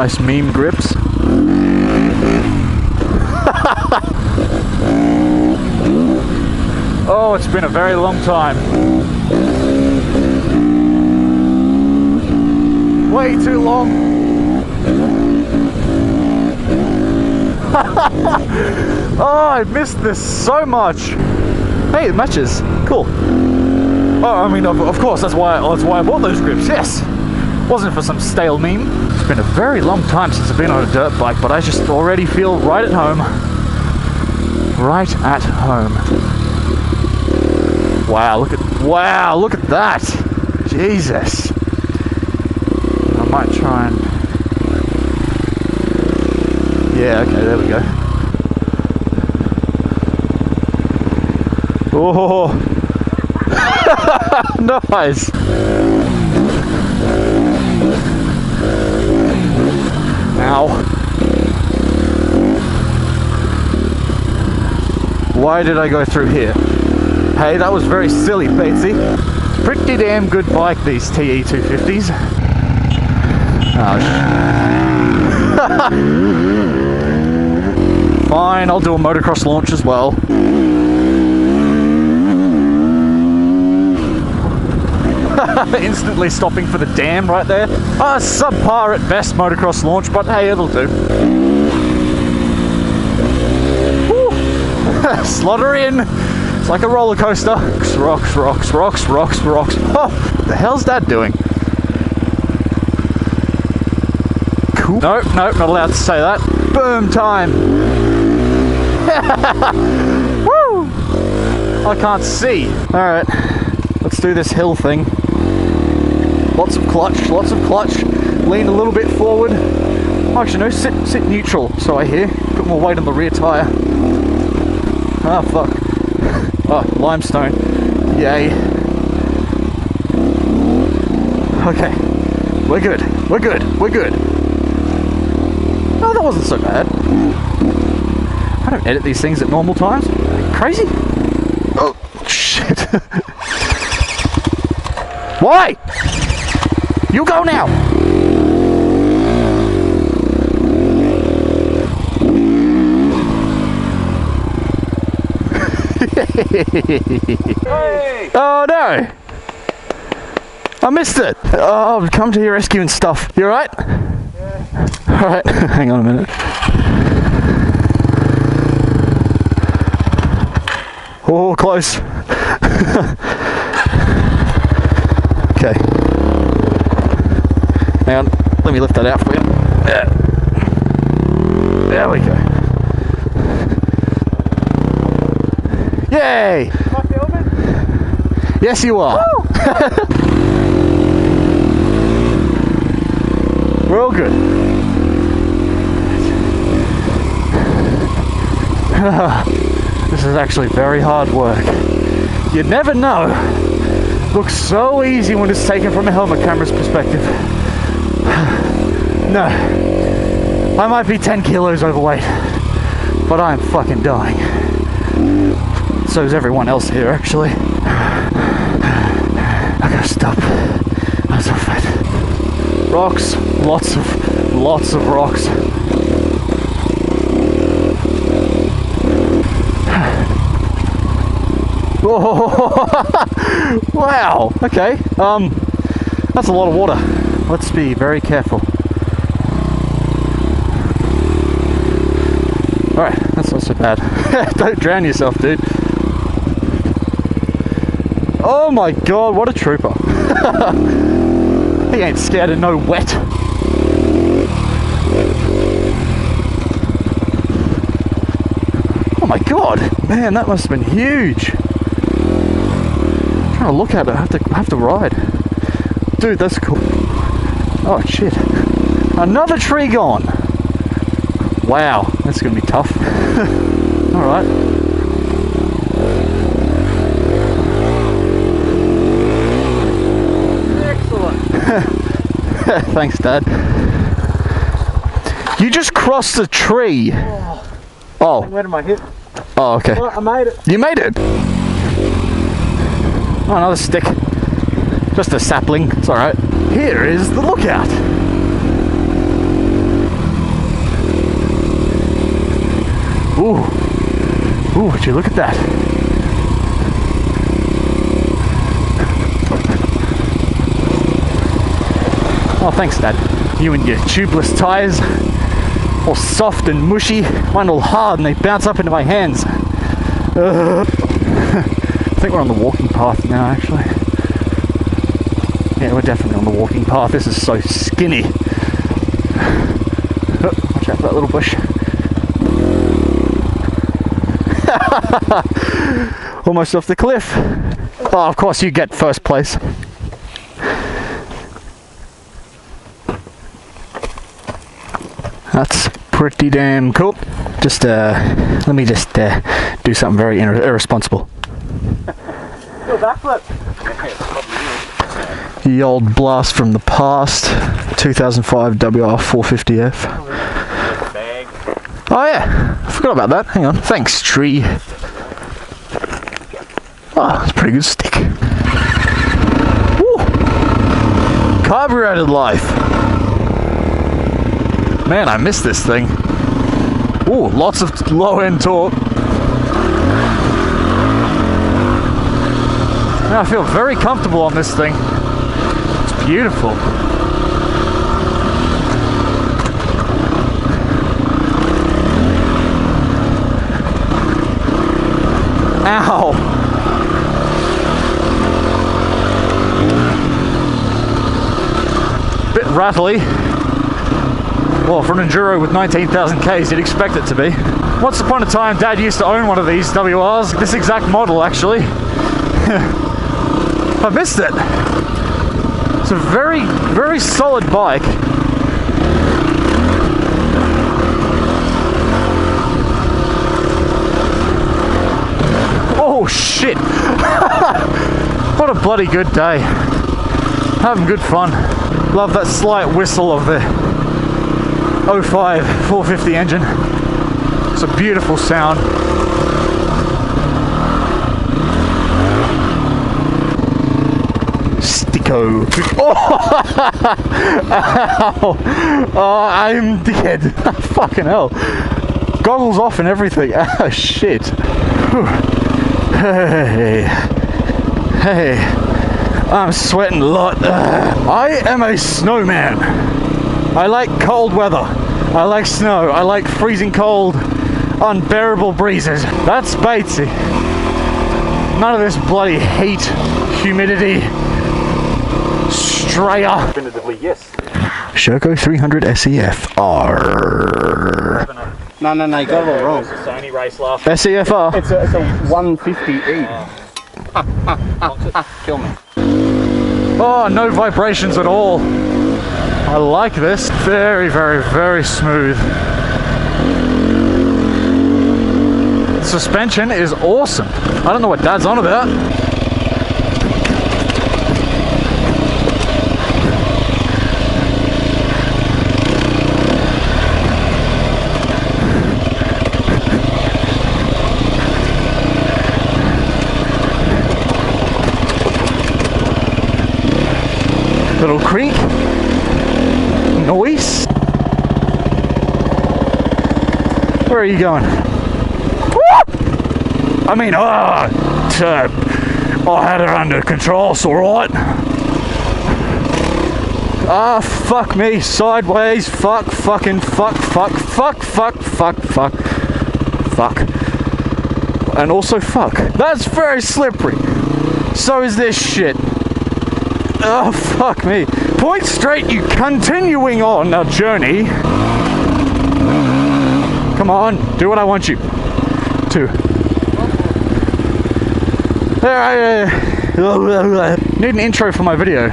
nice meme grips. Oh, it's been a very long time. Way too long. Oh, I missed this so much. Hey, it matches. Cool. Oh, I mean, of course, that's why I bought those grips. Yes. Wasn't for some stale meme. It's been a very long time since I've been on a dirt bike, but I just already feel right at home. Right at home. Wow, look at that. Jesus. I might try and... Yeah, okay, there we go. Oh, nice. Ow. Why did I go through here? Hey, that was very silly, Batesee. Pretty damn good bike, these TE 250s. Oh, fine, I'll do a motocross launch as well. Instantly stopping for the dam right there. Subpar at best motocross launch, but hey, it'll do. Slaughter in. It's like a roller coaster. Rocks, rocks, rocks, rocks, rocks. Oh, the hell's that doing? Cool. Nope, nope, not allowed to say that. Boom time. Woo! I can't see. Alright, let's do this hill thing. Lots of clutch, lots of clutch. Lean a little bit forward. Actually, no, sit neutral, so I hear. Put more weight on the rear tyre. Ah, fuck. Oh, limestone. Yay. Okay. We're good. We're good. We're good. Oh, that wasn't so bad. I don't edit these things at normal times. Are you crazy? Oh, shit. Why? You go now. Hey! Oh no! I missed it! Oh, I've come to your rescue and stuff. You alright? Yeah. Alright, hang on a minute. Oh, close. Okay. Hang on, let me lift that out for you. There we go. Yay! Am I filming? Yes, you are. We're all good. This is actually very hard work. You never know. Looks so easy when it's taken from a helmet camera's perspective. No. I might be 10 kilos overweight, but I'm fucking dying. So is everyone else here, actually. I gotta stop. I'm so fat. Rocks. Lots of rocks. Wow. Okay. That's a lot of water. Let's be very careful. Alright, that's not so bad. Don't drown yourself, dude. Oh my god, what a trooper. He ain't scared of no wet. Oh my god, man, that must have been huge. I'm trying to look at it, I have to ride. Dude, that's cool. Oh shit. Another tree gone. Wow, that's gonna be tough. Alright. Thanks, Dad. You just crossed the tree. Oh. Where did my hit? Oh, okay. Well, I made it. You made it. Oh, another stick. Just a sapling. It's all right. Here is the lookout. Ooh. Ooh, would you look at that? Oh, thanks, Dad. You and your tubeless tyres. All soft and mushy. Mine all hard and they bounce up into my hands. I think we're on the walking path now, actually. Yeah, we're definitely on the walking path. This is so skinny. Oh, watch out for that little bush. Almost off the cliff. Oh, of course you get first place. That's pretty damn cool. Just let me just do something very irresponsible. Do a backflip. The old blast from the past, 2005 WR450F. Oh yeah, I forgot about that. Hang on. Thanks, tree. Oh, that's a pretty good stick. Woo. Carbureted life. Man, I miss this thing. Ooh, lots of low-end torque. Now I feel very comfortable on this thing. It's beautiful. Ow! Bit rattly. Well, for an Enduro with 19,000 Ks, you'd expect it to be. Once upon a time, Dad used to own one of these WRs, this exact model actually. I missed it. It's a very, very solid bike. Oh shit! What a bloody good day. Having good fun. Love that slight whistle of the 05 450 engine. It's a beautiful sound. Sticko. Oh, oh, I'm dead. Fucking hell. Goggles off and everything. Ah, shit. Whew. Hey. Hey. I'm sweating a lot. I am a snowman. I like cold weather. I like snow. I like freezing cold, unbearable breezes. That's Batesee. None of this bloody heat, humidity, Strayin. Definitively, yes. Sherco 300 SEFR. No, you got it all wrong. Sony race last. SEFR. It's a 150E. Kill me. Oh, no vibrations at all. I like this. Very, very, very smooth. The suspension is awesome. I don't know what Dad's on about. Little creek. Noise. Where are you going? I mean, I had it under control, it's alright. Ah, fuck me, sideways, fucking fuck. And also fuck. That's very slippery. So is this shit. Oh, fuck me. Point straight, you continuing on our journey. Come on, do what I want you to. Need an intro for my video.